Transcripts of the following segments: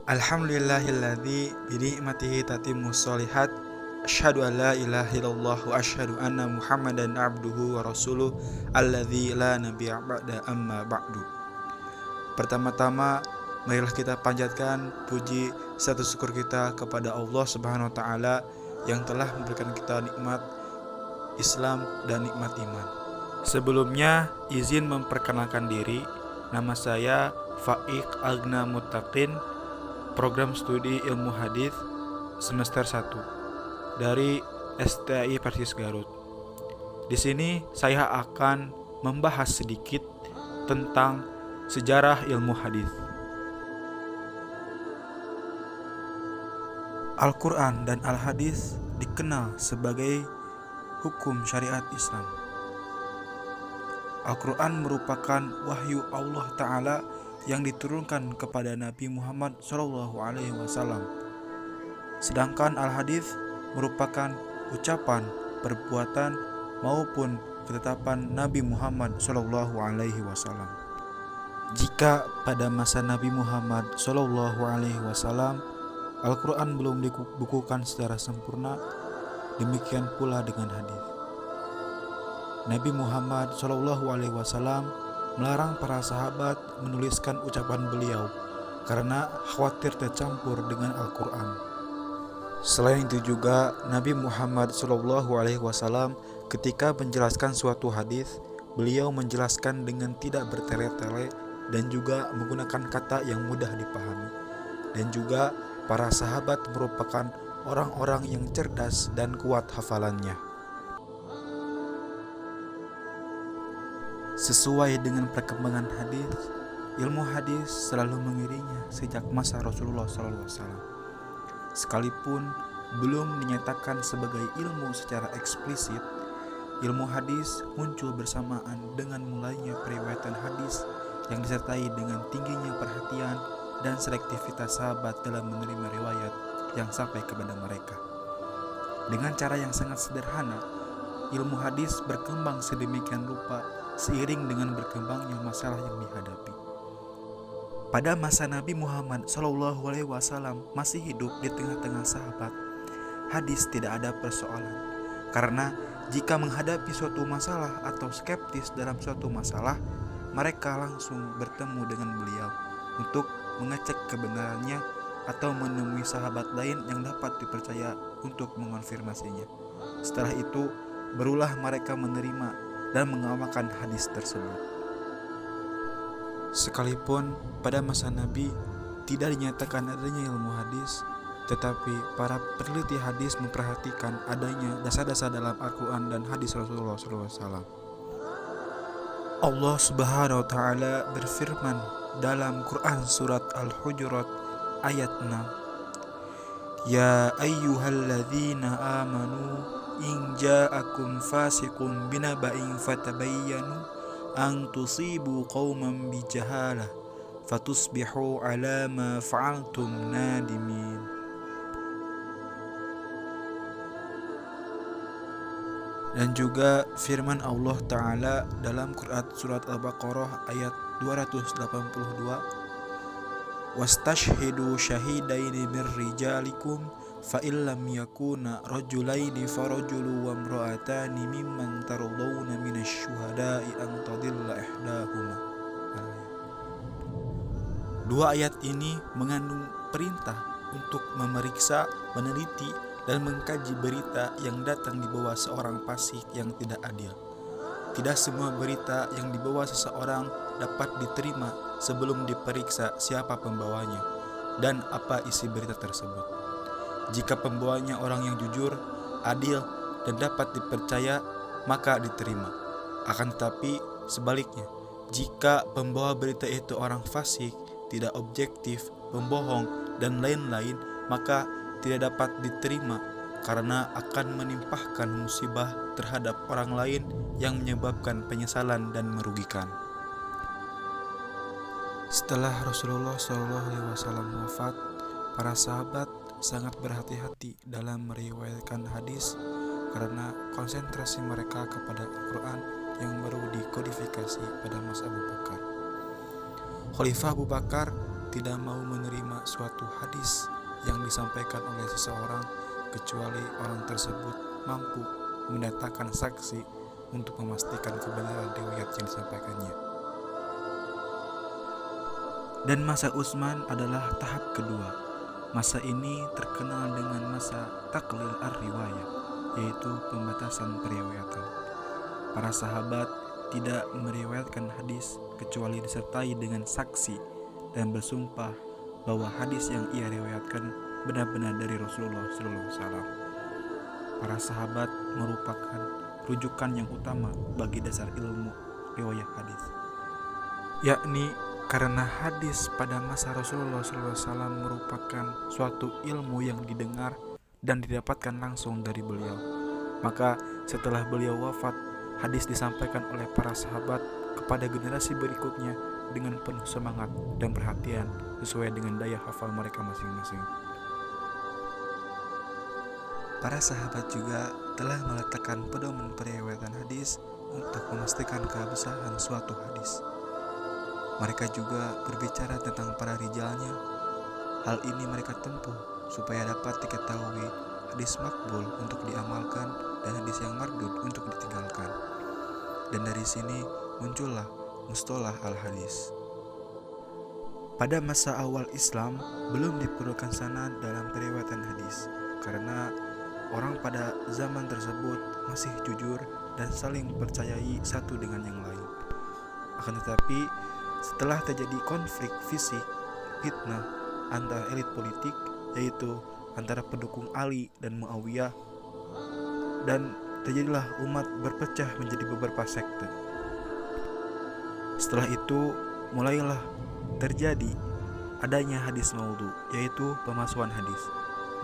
Alhamdulillahilladzi binikmatihi tatimmus sholihat. Asyhadu an la ilaha illallah wa asyhadu anna Muhammadan abduhu wa rasuluh alladzi la nabiyya ba'da amma ba'du. Pertama-tama marilah kita panjatkan puji serta syukur kita kepada Allah Subhanahu wa taala yang telah memberikan kita nikmat Islam dan nikmat iman. Sebelumnya izin memperkenalkan diri. Nama saya Faiq Agna Muttaqin, program studi ilmu hadis semester 1 dari STI Persis Garut. Di sini saya akan membahas sedikit tentang sejarah ilmu hadis. Al-Quran dan Al-Hadis dikenal sebagai hukum syariat Islam. Al-Quran merupakan wahyu Allah Ta'ala yang diturunkan kepada Nabi Muhammad SAW. Sedangkan Al-Hadis merupakan ucapan, perbuatan, maupun ketetapan Nabi Muhammad SAW. Jika pada masa Nabi Muhammad SAW Al-Quran belum dibukukan secara sempurna, demikian pula dengan hadis. Nabi Muhammad SAW melarang para sahabat menuliskan ucapan beliau karena khawatir tercampur dengan Al-Quran. Selain itu juga Nabi Muhammad SAW ketika menjelaskan suatu hadis, beliau menjelaskan dengan tidak bertele-tele dan juga menggunakan kata yang mudah dipahami. Dan juga para sahabat merupakan orang-orang yang cerdas dan kuat hafalannya. Sesuai dengan perkembangan hadis, ilmu hadis selalu mengiringinya sejak masa Rasulullah SAW. Sekalipun belum dinyatakan sebagai ilmu secara eksplisit, ilmu hadis muncul bersamaan dengan mulainya periwayatan hadis yang disertai dengan tingginya perhatian dan selektivitas sahabat dalam menerima riwayat yang sampai kepada mereka. Dengan cara yang sangat sederhana, ilmu hadis berkembang sedemikian rupa seiring dengan berkembangnya masalah yang dihadapi. Pada masa Nabi Muhammad SAW masih hidup di tengah-tengah sahabat, hadis tidak ada persoalan. Karena jika menghadapi suatu masalah atau skeptis dalam suatu masalah, mereka langsung bertemu dengan beliau untuk mengecek kebenarannya atau menemui sahabat lain yang dapat dipercaya untuk mengonfirmasinya. Setelah itu, barulah mereka menerima dan mengamalkan hadis tersebut. Sekalipun pada masa Nabi tidak dinyatakan adanya ilmu hadis, tetapi para peneliti hadis memperhatikan adanya dasar-dasar dalam Al-Quran dan hadis Rasulullah SAW. Allah Subhanahu wa Ta'ala berfirman dalam Quran surat Al-Hujurat ayat 6, Ya ayyuhalladzina amanu in ja'akum fasiqun binaba'in fatabayyanu an tusibu qauman bijahalah fatusbihu ala ma fa'altum nadimin. Dan juga firman Allah Ta'ala dalam Quran surat Al-Baqarah ayat 282, Wastashhidu syahidaini mir rijalikum fa illam yakuna rajulaini farajulu wa imra'atani mimman tardawna minasy syuhada'i an tadilla ihdahuma. Dua ayat ini mengandung perintah untuk memeriksa, meneliti, dan mengkaji berita yang datang di bawah seorang fasik yang tidak adil. Tidak semua berita yang dibawa seseorang dapat diterima sebelum diperiksa siapa pembawanya dan apa isi berita tersebut. Jika pembawanya orang yang jujur, adil, dan dapat dipercaya, maka diterima. Akan tetapi sebaliknya, jika pembawa berita itu orang fasik, tidak objektif, pembohong, dan lain-lain, maka tidak dapat diterima karena akan menimpahkan musibah terhadap orang lain yang menyebabkan penyesalan dan merugikan. Setelah Rasulullah SAW wafat, para sahabat sangat berhati-hati dalam meriwayatkan hadis karena konsentrasi mereka kepada Al-Quran yang baru dikodifikasi pada masa Abu Bakar. Khalifah Abu Bakar tidak mau menerima suatu hadis yang disampaikan oleh seseorang kecuali orang tersebut mampu mendatangkan saksi untuk memastikan kebenaran riwayat yang disampaikannya. Dan masa Utsman adalah tahap kedua. Masa ini terkenal dengan masa taklil ar-riwayat, yaitu pembatasan periwayatan. Para sahabat tidak meriwayatkan hadis kecuali disertai dengan saksi dan bersumpah bahwa hadis yang ia riwayatkan benar-benar dari Rasulullah SAW. Para sahabat merupakan rujukan yang utama bagi dasar ilmu riwayat hadis, yakni karena hadis pada masa Rasulullah SAW merupakan suatu ilmu yang didengar dan didapatkan langsung dari beliau. Maka setelah beliau wafat, hadis disampaikan oleh para sahabat kepada generasi berikutnya dengan penuh semangat dan perhatian sesuai dengan daya hafal mereka masing-masing. Para sahabat juga telah meletakkan pedoman periwayatan hadis untuk memastikan keabsahan suatu hadis. Mereka juga berbicara tentang para rijalnya. Hal ini mereka tempuh supaya dapat diketahui hadis makbul untuk diamalkan dan hadis yang mardud untuk ditinggalkan. Dan dari sini muncullah mustalah al-hadis. Pada masa awal Islam belum diperlukan sanad dalam periwayatan hadis karena orang pada zaman tersebut masih jujur dan saling percayai satu dengan yang lain. Akan tetapi setelah terjadi konflik fisik, fitnah antara elit politik, yaitu antara pendukung Ali dan Muawiyah, dan terjadilah umat berpecah menjadi beberapa sekte. Setelah itu mulailah terjadi adanya hadis maudhu, yaitu pemalsuan hadis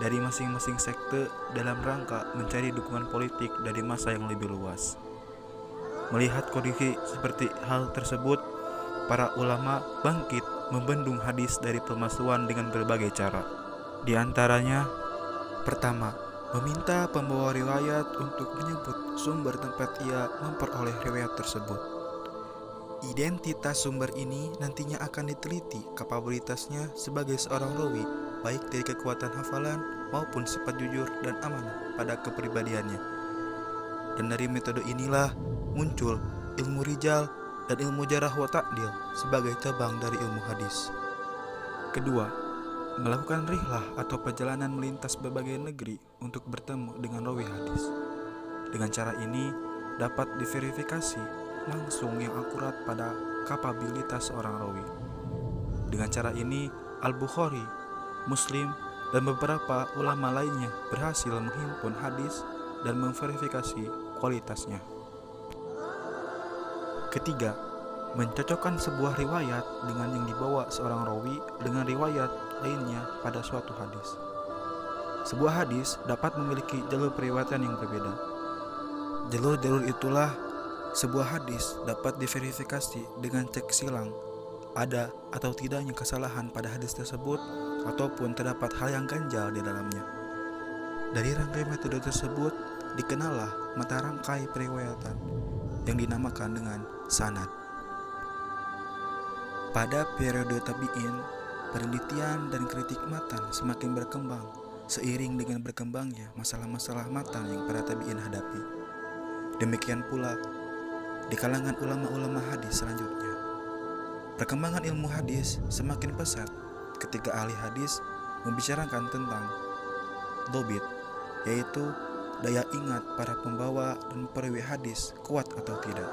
dari masing-masing sekte dalam rangka mencari dukungan politik dari massa yang lebih luas. Melihat kondisi seperti hal tersebut, para ulama bangkit membendung hadis dari pemalsuan dengan berbagai cara. Di antaranya, pertama, meminta pembawa riwayat untuk menyebut sumber tempat ia memperoleh riwayat tersebut. Identitas sumber ini nantinya akan diteliti kapabilitasnya sebagai seorang rawi, baik dari kekuatan hafalan maupun sifat jujur dan amanah pada kepribadiannya. Dan dari metode inilah muncul ilmu rijal dan ilmu jarah wa ta'dil sebagai cabang dari ilmu hadis. Kedua, melakukan rihlah atau perjalanan melintas berbagai negeri untuk bertemu dengan rawi hadis. Dengan cara ini dapat diverifikasi langsung yang akurat pada kapabilitas seorang rawi. Dengan cara ini Al-Bukhari, Muslim, dan beberapa ulama lainnya berhasil menghimpun hadis dan memverifikasi kualitasnya. Ketiga, mencocokkan sebuah riwayat dengan yang dibawa seorang rawi dengan riwayat lainnya pada suatu hadis. Sebuah hadis dapat memiliki jalur periwayatan yang berbeda. Jalur-jalur itulah sebuah hadis dapat diverifikasi dengan cek silang ada atau tidaknya kesalahan pada hadis tersebut ataupun terdapat hal yang ganjal di dalamnya. Dari rangkai metode tersebut dikenallah mata rangkai periwayatan yang dinamakan dengan sanad. Pada periode tabi'in, penelitian dan kritik matan semakin berkembang seiring dengan berkembangnya masalah-masalah matan yang para tabi'in hadapi. Demikian pula di kalangan ulama-ulama hadis selanjutnya. Perkembangan ilmu hadis semakin pesat ketika ahli hadis membicarakan tentang dobit, yaitu daya ingat para pembawa dan perawi hadis kuat atau tidak.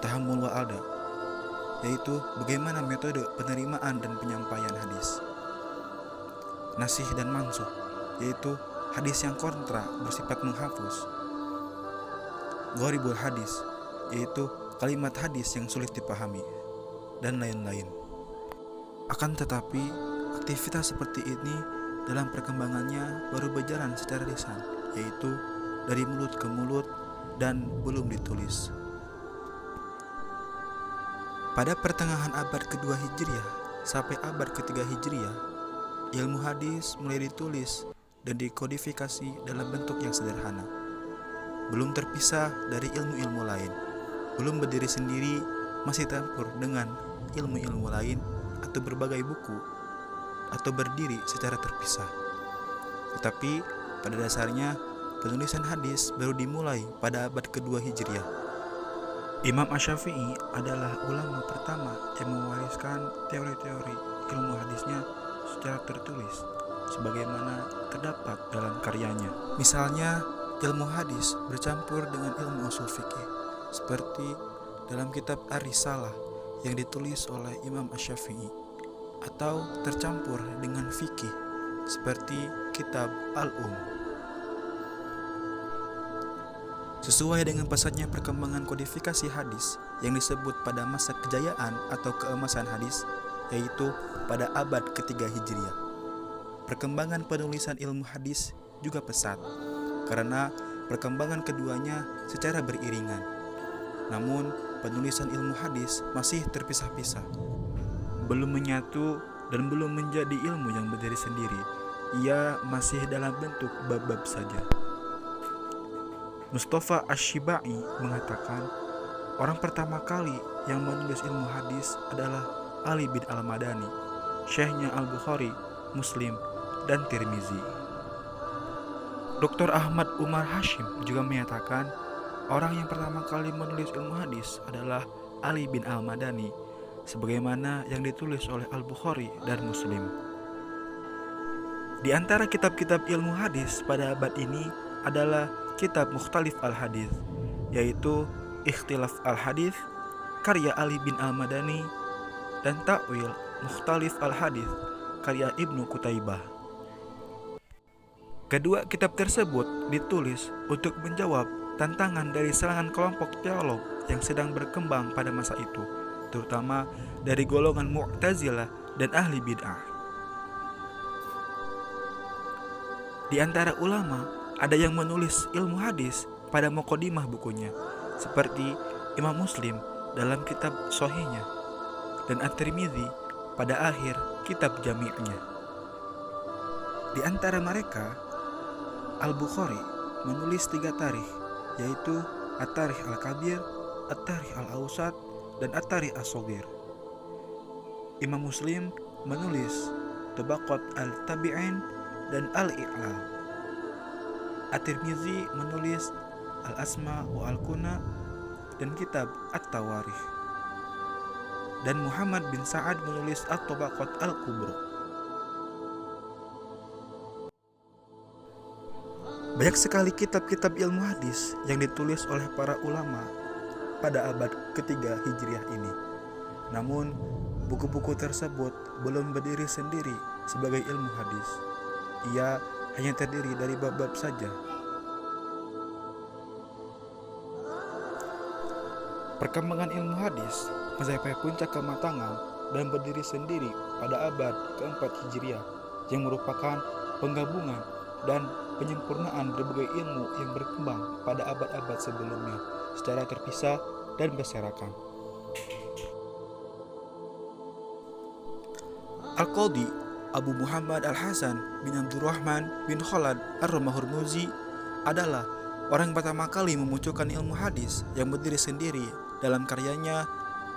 Tahammul wa ada, yaitu bagaimana metode penerimaan dan penyampaian hadis. Nasih dan mansuh, yaitu hadis yang kontra bersifat menghapus. Gharibul hadis, yaitu kalimat hadis yang sulit dipahami, dan lain-lain. Akan tetapi, aktivitas seperti ini dalam perkembangannya baru berjalan secara lisan, yaitu dari mulut ke mulut dan belum ditulis. Pada pertengahan abad kedua Hijriah sampai abad ketiga Hijriah, ilmu hadis mulai ditulis dan dikodifikasi dalam bentuk yang sederhana. Belum terpisah dari ilmu-ilmu lain, belum berdiri sendiri, masih campur dengan ilmu-ilmu lain atau berbagai buku atau berdiri secara terpisah. Tetapi pada dasarnya penulisan hadis baru dimulai pada abad kedua Hijriah. Imam Asy-Syafi'i adalah ulama pertama yang mewariskan teori-teori ilmu hadisnya secara tertulis sebagaimana terdapat dalam karyanya. Misalnya, ilmu hadis bercampur dengan ilmu ushul fikih seperti dalam kitab Ar-Risalah yang ditulis oleh Imam Asy-Syafi'i, atau tercampur dengan fikih seperti kitab Al-Um. Sesuai dengan pesatnya perkembangan kodifikasi hadis yang disebut pada masa kejayaan atau keemasan hadis, yaitu pada abad ketiga Hijriah. Perkembangan penulisan ilmu hadis juga pesat, karena perkembangan keduanya secara beriringan. Namun, penulisan ilmu hadis masih terpisah-pisah, belum menyatu dan belum menjadi ilmu yang berdiri sendiri. Ia masih dalam bentuk bab-bab saja. Mustafa Asy-Syibai mengatakan, orang pertama kali yang menulis ilmu hadis adalah Ali bin Al-Madani, syekhnya Al-Bukhari, Muslim, dan Tirmizi. Dr. Ahmad Umar Hashim juga menyatakan, orang yang pertama kali menulis ilmu hadis adalah Ali bin Al-Madani, sebagaimana yang ditulis oleh Al-Bukhari dan Muslim. Di antara kitab-kitab ilmu hadis pada abad ini adalah kitab Mukhtalif Al-Hadis, yaitu Ikhtilaf Al-Hadis karya Ali bin Al-Madani, dan Ta'wil Mukhtalif Al-Hadis karya Ibnu Qutaibah. Kedua kitab tersebut ditulis untuk menjawab tantangan dari serangan kelompok teolog yang sedang berkembang pada masa itu, terutama dari golongan Mu'tazilah dan ahli bid'ah. Di antara ulama ada yang menulis ilmu hadis pada muqaddimah bukunya, seperti Imam Muslim dalam kitab Shahihnya dan At-Tirmidzi pada akhir kitab Jami'-nya. Di antara mereka, Al-Bukhari menulis 3 tarikh, yaitu At-Tarikh Al-Kabir, At-Tarikh Al-Awsat, dan At-Tarikh As-Shaghir. Imam Muslim menulis Tabaqat Al-Tabi'in dan Al-I'lal. At-Tirmidzi menulis Al-Asma wa Al-Kuna dan kitab At-Tawarikh. Dan Muhammad bin Sa'ad menulis At-Tabaqat Al-Kubra. Banyak sekali kitab-kitab ilmu hadis yang ditulis oleh para ulama pada abad ketiga Hijriah ini. Namun, buku-buku tersebut belum berdiri sendiri sebagai ilmu hadis. Ia hanya terdiri dari bab-bab saja. Perkembangan ilmu hadis mencapai puncak kematangan dan berdiri sendiri pada abad keempat Hijriah, yang merupakan penggabungan dan penyempurnaan berbagai ilmu yang berkembang pada abad-abad sebelumnya secara terpisah dan berserakan. Al-Qadhi Abu Muhammad Al-Hasan bin Abdurrahman bin Khalad Ar-Hurmuzi adalah orang yang pertama kali memunculkan ilmu hadis yang berdiri sendiri dalam karyanya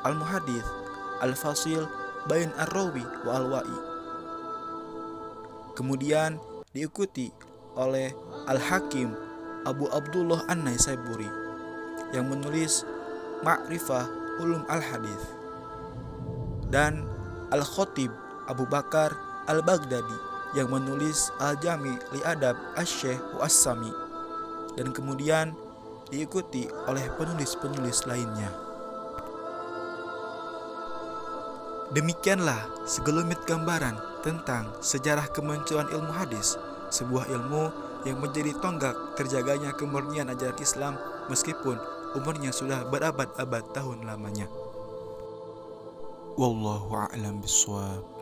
Al-Muhadits Al-Fasil Bain Ar-Rawi wa Al-Wa'i. Kemudian diikuti oleh Al-Hakim Abu Abdullah An-Naisaburi yang menulis Ma'rifah Ulum Al-Hadis, dan Al-Khatib Abu Bakar Al-Baghdadi yang menulis Al-Jami' li Adab Asy-Syaikh wa As-Sami, dan kemudian diikuti oleh penulis-penulis lainnya. Demikianlah segelumit gambaran tentang sejarah kemunculan ilmu hadis, sebuah ilmu yang menjadi tonggak terjaganya kemurnian ajaran Islam meskipun umurnya sudah berabad-abad tahun lamanya. Wallahu a'lam bishawab.